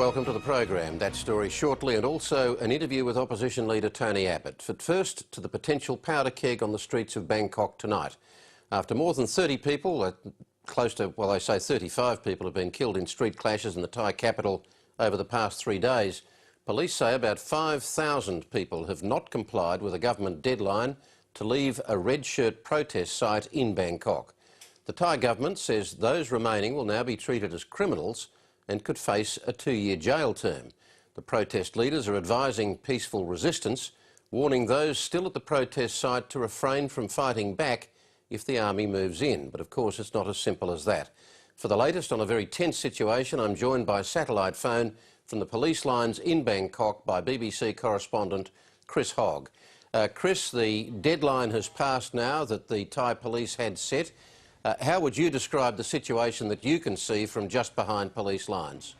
welcome to the program. That story shortly, and also an interview with opposition leader Tony Abbott. But first, to the potential powder keg on the streets of Bangkok tonight. After more than 30 people, close to, well, they say 35 people have been killed in street clashes in the Thai capital over the past 3 days, police say about 5,000 people have not complied with a government deadline to leave a redshirt protest site in Bangkok. The Thai government says those remaining will now be treated as criminals and could face a 2-year jail term. The protest leaders are advising peaceful resistance, warning those still at the protest site to refrain from fighting back if the army moves in. But of course it's not as simple as that. For the latest on a very tense situation, I'm joined by satellite phone from the police lines in Bangkok by BBC correspondent Chris Hogg. Chris, the deadline has passed now that the Thai police had set. How would you describe the situation that you can see from just behind police lines?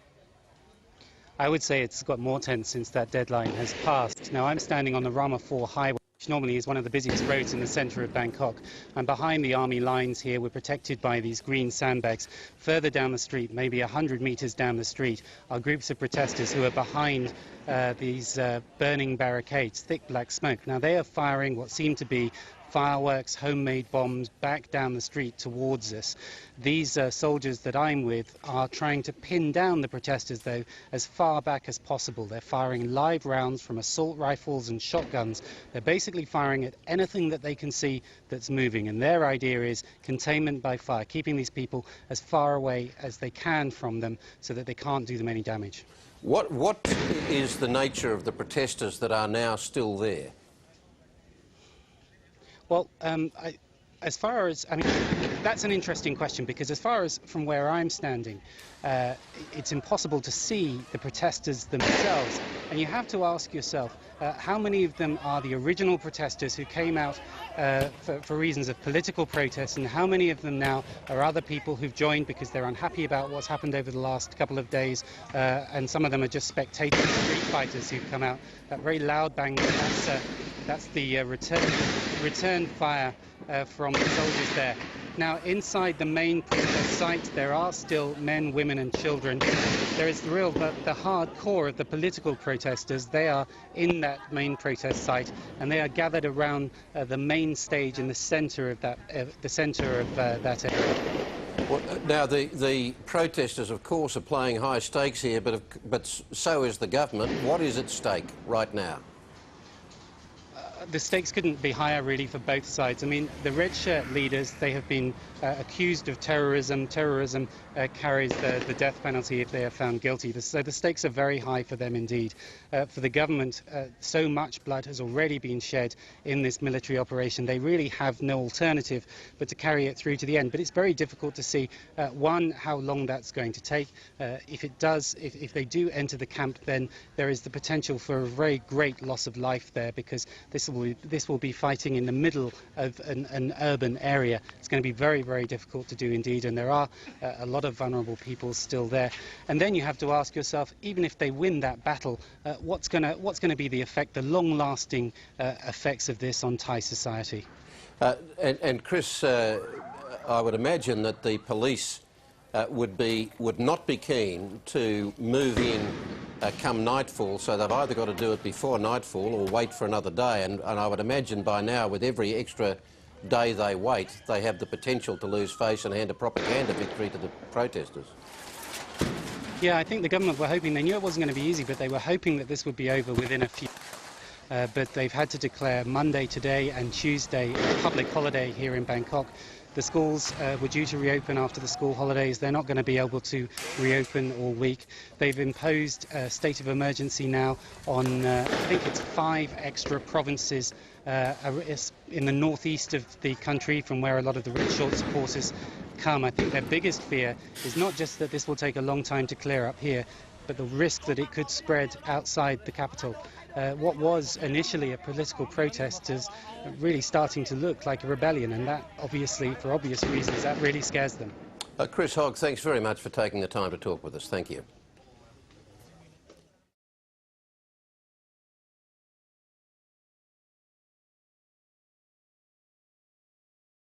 I would say it's got more tense since that deadline has passed. Now, I'm standing on the mp4 highway, which normally is one of the busiest roads in the centre of Bangkok. I'm behind the army lines here. We're protected by these green sandbags. Further down the street, maybe 100 metres down the street, are groups of protesters who are behind these burning barricades, thick black smoke. Now, they are firing what seem to be fireworks, homemade bombs back down the street towards us. These soldiers that I'm with are trying to pin down the protesters, though, as far back as possible. They're firing live rounds from assault rifles and shotguns. They're basically firing at anything that they can see that's moving, and their idea is containment by fire, keeping these people as far away as they can from them so that they can't do them any damage. What is the nature of the protesters that are now still there? Well, as far as, I mean, that's an interesting question, because as far as from where I'm standing, it's impossible to see the protesters themselves. And you have to ask yourself, how many of them are the original protesters who came out for reasons of political protest, and how many of them now are other people who've joined because they're unhappy about what's happened over the last couple of days, and some of them are just spectators, street fighters who've come out. That very loud bang, that's the return fire from the soldiers there. Now, inside the main protest site, there are still men, women and children. There is the hard core of the political protesters. They are in that main protest site, and they are gathered around the main stage in the centre of that that area. Well, now, the protesters, of course, are playing high stakes here, but so is the government. What is at stake right now? The stakes couldn't be higher, really, for both sides. I mean, the red shirt leaders, they have been accused of terrorism. Terrorism carries the death penalty if they are found guilty. So the stakes are very high for them indeed. For the government, so much blood has already been shed in this military operation. They really have no alternative but to carry it through to the end. But it's very difficult to see, one, how long that's going to take. If they do enter the camp, then there is the potential for a very great loss of life there, because this will be fighting in the middle of an urban area. It's going to be very, very difficult to do indeed, and there are a lot of vulnerable people still there. And then you have to ask yourself, even if they win that battle, what's going to be the effect, the long-lasting effects of this on Thai society? And Chris, I would imagine that the police would not be keen to move in come nightfall, so they've either got to do it before nightfall or wait for another day. And I would imagine by now, with every extra day they wait, they have the potential to lose face and hand a propaganda victory to the protesters. Yeah, I think the government were hoping, they knew it wasn't going to be easy, but they were hoping that this would be over within a few. But they've had to declare Monday today and Tuesday a public holiday here in Bangkok. The schools were due to reopen after the school holidays. They're not going to be able to reopen all week. They've imposed a state of emergency now on, I think it's 5 extra provinces in the northeast of the country, from where a lot of the redshirt supporters come. I think their biggest fear is not just that this will take a long time to clear up here, but the risk that it could spread outside the capital. What was initially a political protest is really starting to look like a rebellion, and that, obviously, for obvious reasons, that really scares them. Chris Hogg, thanks very much for taking the time to talk with us. Thank you.